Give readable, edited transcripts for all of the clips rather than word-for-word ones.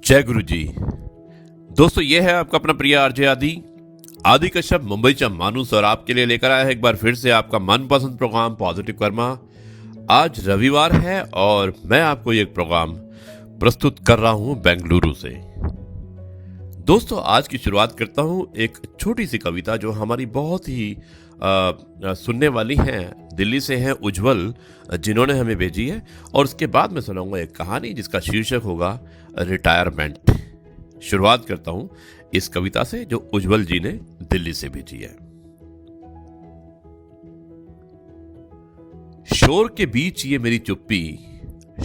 जय गुरु जी। दोस्तों, ये है आपका अपना प्रिय आरजे आदि कश्यप मुंबईचा मानूस और आपके लिए लेकर आया है एक बार फिर से आपका मनपसंद प्रोग्राम पॉजिटिव कर्मा। आज रविवार है और मैं आपको ये प्रोग्राम प्रस्तुत कर रहा हूं बेंगलुरु से। दोस्तों, आज की शुरुआत करता हूं एक छोटी सी कविता जो हमारी बहुत ही सुनने वाली हैं, दिल्ली से हैं उज्जवल, जिन्होंने हमें भेजी है। और उसके बाद मैं सुनाऊंगा एक कहानी जिसका शीर्षक होगा रिटायरमेंट। शुरुआत करता हूं इस कविता से जो उज्जवल जी ने दिल्ली से भेजी है। शोर के बीच ये मेरी चुप्पी,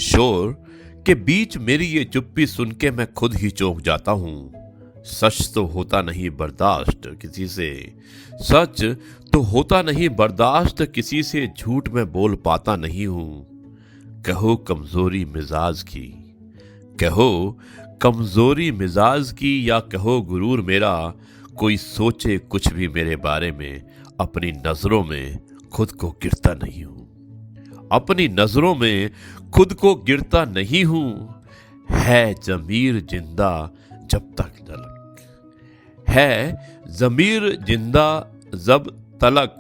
शोर के बीच मेरी ये चुप्पी सुन के मैं खुद ही चौंक जाता हूं। सच तो होता नहीं बर्दाश्त किसी से, सच तो होता नहीं बर्दाश्त किसी से, झूठ में बोल पाता नहीं हूं। कहो कमजोरी मिजाज की, कहो कमजोरी मिजाज की, या कहो गुरूर मेरा, कोई सोचे कुछ भी मेरे बारे में, अपनी नजरों में खुद को गिरता नहीं हूं। अपनी नजरों में खुद को गिरता नहीं हूं। है जमीर जिंदा जब तक तलक, है जमीर जिंदा जब तलक,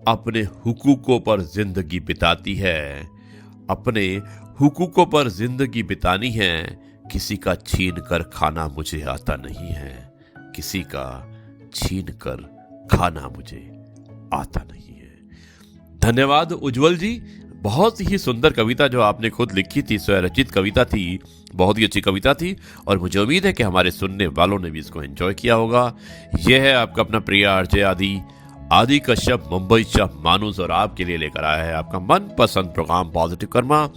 अपने हुकूकों पर जिंदगी बिताती है, अपने हुकूकों पर जिंदगी बितानी है। किसी का छीन कर खाना मुझे आता नहीं है, किसी का छीन कर खाना मुझे आता नहीं है। धन्यवाद उज्जवल जी, बहुत ही सुंदर कविता जो आपने खुद लिखी थी, स्वरचित कविता थी, बहुत ही अच्छी कविता थी और मुझे उम्मीद है कि हमारे सुनने वालों ने भी इसको एंजॉय किया होगा। यह है आपका अपना प्रिय आरजे आदि कश्यप मुंबई चा मानूस और आपके लिए लेकर आया है आपका मनपसंद प्रोग्राम पॉजिटिव कर्मा।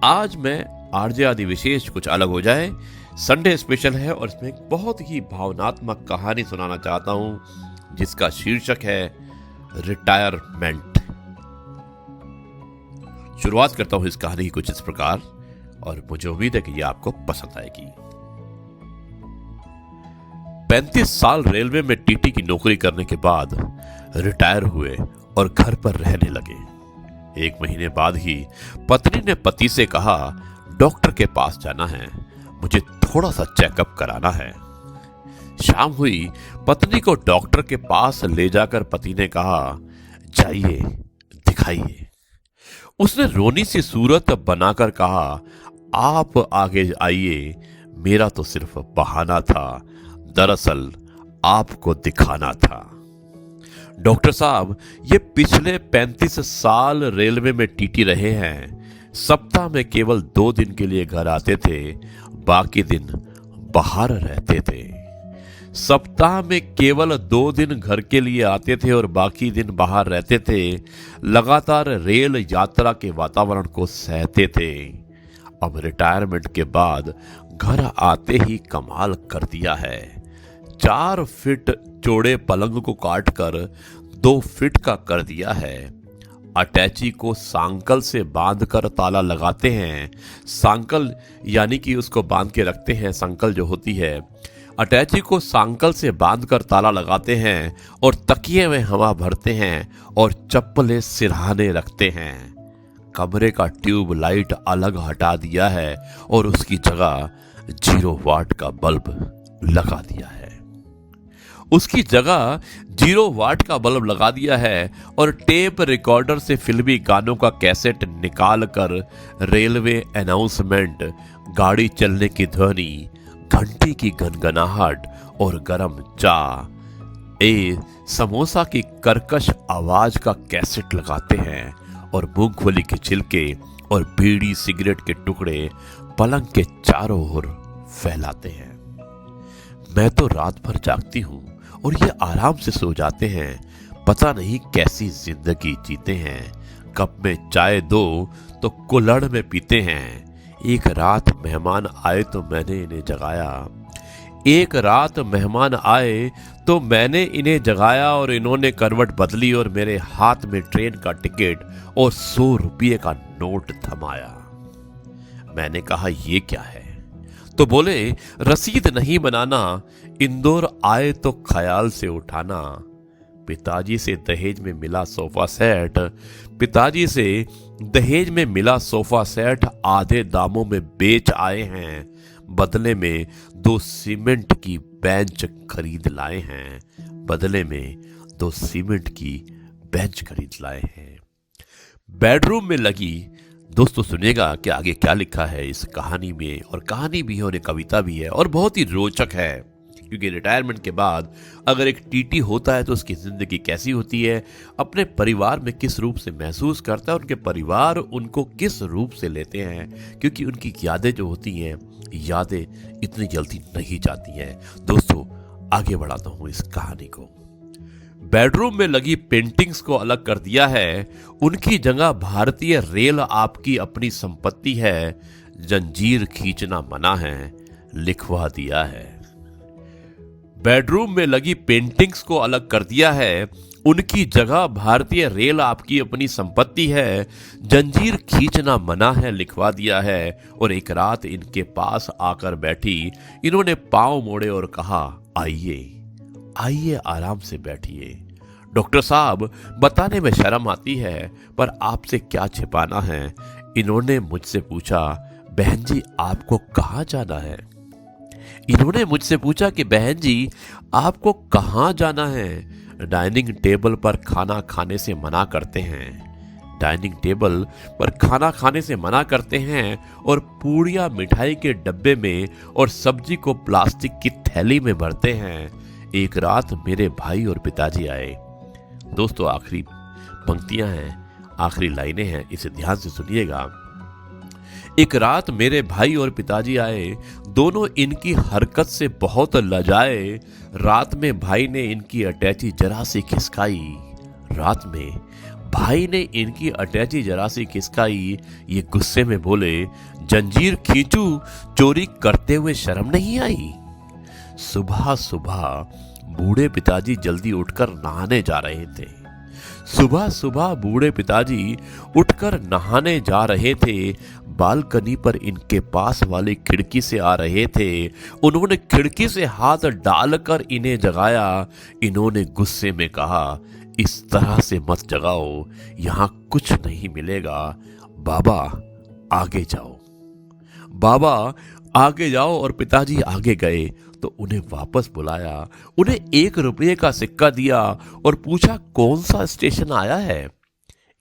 आज मैं आरजे आदि विशेष कुछ अलग हो जाए, संडे स्पेशल है और इसमें एक बहुत ही भावनात्मक कहानी सुनाना चाहता हूं जिसका शीर्षक है रिटायरमेंट। शुरुआत करता हूं इस कहानी की कुछ इस प्रकार और मुझे उम्मीद है कि यह आपको पसंद आएगी। 35 साल रेलवे में टीटी की नौकरी करने के बाद रिटायर हुए और घर पर रहने लगे। 1 महीने बाद ही पत्नी ने पति से कहा, डॉक्टर के पास जाना है, मुझे थोड़ा सा चेकअप कराना है। शाम हुई, पत्नी को डॉक्टर के पास ले जाकर पति ने कहा, जाइए दिखाइए। उसने रोनी सी सूरत बनाकर कहा, आप आगे आइए, मेरा तो सिर्फ बहाना था, दरअसल आपको दिखाना था। डॉक्टर साहब, ये पिछले 35 साल रेलवे में टीटी रहे हैं। सप्ताह में केवल 2 दिन के लिए घर आते थे, बाकी दिन बाहर रहते थे। सप्ताह में केवल 2 दिन घर के लिए आते थे और बाकी दिन बाहर रहते थे। लगातार रेल यात्रा के वातावरण को सहते थे। अब रिटायरमेंट के बाद घर आते ही कमाल कर दिया है। 4 फीट चौड़े पलंग को काटकर 2 फीट का कर दिया है। अटैची को सांकल से बांधकर ताला लगाते हैं। सांकल यानी कि उसको बांध के रखते हैं, सांकल जो होती है। अटैची को सांकल से बांधकर ताला लगाते हैं और तकिए में हवा भरते हैं और चप्पलें सिरहाने रखते हैं। कमरे का ट्यूब लाइट अलग हटा दिया है और उसकी जगह 0 वाट का बल्ब लगा दिया है। उसकी जगह 0 वाट का बल्ब लगा दिया है और टेप रिकॉर्डर से फिल्मी गानों का कैसेट निकाल कर रेलवे अनाउंसमेंट, गाड़ी चलने की ध्वनि, घंटी की गनगनाहट और गरम चाय, समोसा की कर्कश आवाज का कैसेट लगाते हैं और मूंगफली के छिलके और बीड़ी सिगरेट के टुकड़े पलंग के चारों ओर फैलाते हैं। मैं तो रात भर जागती हूं और ये आराम से सो जाते हैं। पता नहीं कैसी जिंदगी जीते हैं। कप में चाय दो तो कुल्हड़ में पीते हैं। एक रात मेहमान आए तो मैंने इन्हें जगाया। एक रात मेहमान आए तो मैंने इन्हें जगाया और इन्होंने करवट बदली और मेरे हाथ में ट्रेन का टिकट और 100 रुपये का नोट थमाया। मैंने कहा, ये क्या है? तो बोले, रसीद नहीं बनाना, इंदौर आए तो ख्याल से उठाना। पिताजी से दहेज में मिला सोफा सेट, पिताजी से दहेज में मिला सोफा सेट आधे दामों में बेच आए हैं। बदले में 2 सीमेंट की बेंच खरीद लाए हैं। बदले में 2 सीमेंट की बेंच खरीद लाए हैं। बेडरूम में लगी, दोस्तों सुनिएगा कि आगे क्या लिखा है इस कहानी में। और कहानी भी है और एक कविता भी है और बहुत ही रोचक है, क्योंकि रिटायरमेंट के बाद अगर एक टीटी होता है तो उसकी ज़िंदगी कैसी होती है, अपने परिवार में किस रूप से महसूस करता है, उनके परिवार उनको किस रूप से लेते हैं, क्योंकि उनकी यादें जो होती हैं, यादें इतनी जल्दी नहीं जाती हैं। दोस्तों आगे बढ़ाता हूँ इस कहानी को। बेडरूम में लगी पेंटिंग्स को अलग कर दिया है, उनकी जगह भारतीय रेल आपकी अपनी संपत्ति है, जंजीर खींचना मना है, लिखवा दिया है। बेडरूम में लगी पेंटिंग्स को अलग कर दिया है, उनकी जगह भारतीय रेल आपकी अपनी संपत्ति है, जंजीर खींचना मना है, लिखवा दिया है। और एक रात इनके पास आकर बैठी, इन्होंने पांव मोड़े और कहा, आइए आइए आराम से बैठिए। डॉक्टर साहब, बताने में शर्म आती है पर आपसे क्या छिपाना है। इन्होंने मुझसे पूछा, बहन जी आपको कहाँ जाना है? इन्होंने मुझसे पूछा कि बहन जी आपको कहाँ जाना है? डाइनिंग टेबल पर खाना खाने से मना करते हैं। डाइनिंग टेबल पर खाना खाने से मना करते हैं और पूड़ियाँ मिठाई के डब्बे में और सब्जी को प्लास्टिक की थैली में भरते हैं। एक रात मेरे भाई और पिताजी आए। दोस्तों आखिरी पंक्तियां हैं, आखिरी लाइनें हैं, इसे ध्यान से सुनिएगा। एक रात मेरे भाई और पिताजी आए, दोनों इनकी हरकत से बहुत लजाए। रात में भाई ने इनकी अटैची जरा सी खिसकाई। रात में भाई ने इनकी अटैची जरा सी खिसकाई। ये गुस्से में बोले, जंजीर खींचू, चोरी करते हुए शर्म नहीं आई? सुबह सुबह बूढ़े पिताजी जल्दी उठकर नहाने जा रहे थे। सुबह सुबह बूढ़े पिताजी उठकर नहाने जा रहे थे। बालकनी पर इनके पास वाली खिड़की से आ रहे थे। उन्होंने खिड़की से हाथ डालकर इन्हें जगाया। इन्होंने गुस्से में कहा, इस तरह से मत जगाओ, यहां कुछ नहीं मिलेगा। बाबा आगे जाओ, बाबा आगे जाओ। और पिताजी आगे गए तो उन्हें वापस बुलाया, उन्हें 1 रुपये का सिक्का दिया और पूछा, कौन सा स्टेशन आया है?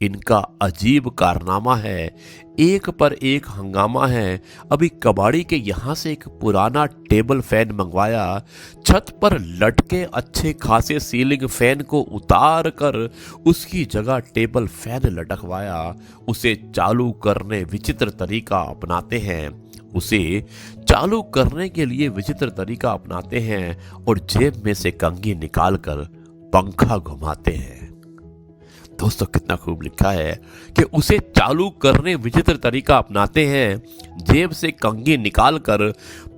इनका अजीब कारनामा है, एक पर एक हंगामा है। अभी कबाड़ी के यहां से एक पुराना टेबल फैन मंगवाया, छत पर लटके अच्छे खासे सीलिंग फैन को उतार कर उसकी जगह टेबल फैन लटकवाया। उसे चालू करने विचित्र तरीका अपनाते हैं, उसे चालू करने के लिए विचित्र तरीका अपनाते हैं और जेब में से कंघी निकालकर पंखा घुमाते हैं। दोस्तों कितना खूब लिखा है कि उसे चालू करने विचित्र तरीका अपनाते हैं, जेब से कंघी निकालकर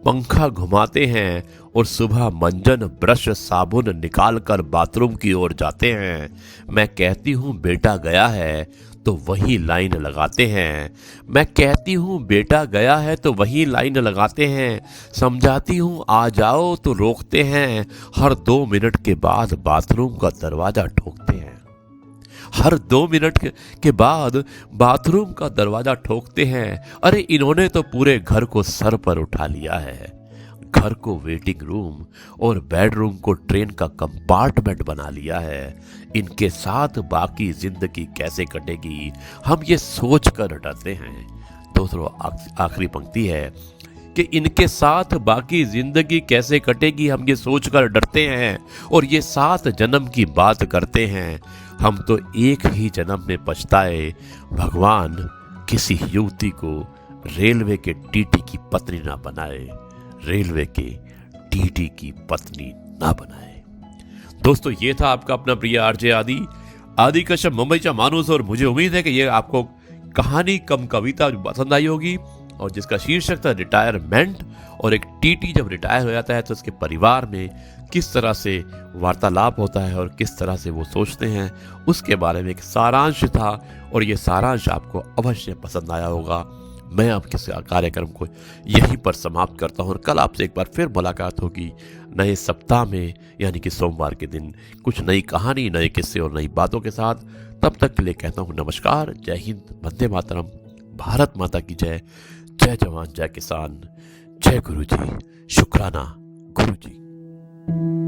पंखा घुमाते हैं और सुबह मंजन ब्रश साबुन निकालकर बाथरूम की ओर जाते हैं। मैं कहती हूँ बेटा गया है तो वही लाइन लगाते हैं। मैं कहती हूँ बेटा गया है तो वही लाइन लगाते हैं। समझाती हूँ आ जाओ तो रोकते हैं। हर 2 मिनट के बाद बाथरूम का दरवाजा ठोकते हैं। हर 2 मिनट के बाद बाथरूम का दरवाजा ठोकते हैं। अरे इन्होंने तो पूरे घर को सर पर उठा लिया है। घर को वेटिंग रूम और बेडरूम को ट्रेन का कंपार्टमेंट बना लिया है। इनके साथ बाकी जिंदगी कैसे कटेगी, हम ये सोच कर डरते हैं। दोस्तों आखिरी पंक्ति है कि इनके साथ बाकी जिंदगी कैसे कटेगी, हम ये सोचकर डरते हैं और ये 7 जन्म की बात करते हैं। हम तो एक ही जन्म में पछताए, भगवान किसी युवती को रेलवे के टीटी की पत्नी ना बनाए, रेलवे के टीटी की पत्नी ना बनाए। दोस्तों ये था आपका अपना प्रिय आरजे आदि कश्यप मुंबईचा माणूस। और मुझे उम्मीद है कि ये आपको कहानी कम कविता पसंद आई होगी, और जिसका शीर्षक था रिटायरमेंट। और एक टीटी जब रिटायर हो जाता है तो उसके परिवार में किस तरह से वार्तालाप होता है और किस तरह से वो सोचते हैं, उसके बारे में एक सारांश था। और ये सारांश आपको अवश्य पसंद आया होगा। मैं आपके कार्यक्रम को यहीं पर समाप्त करता हूँ और कल आपसे एक बार फिर मुलाकात होगी नए सप्ताह में, यानी कि सोमवार के दिन, कुछ नई कहानी, नए किस्से और नई बातों के साथ। तब तक के लिए कहता हूँ नमस्कार, जय हिंद, वंदे मातरम, भारत माता की जय, जय जवान जय किसान, जय गुरु जी। शुक्राना गुरु जी।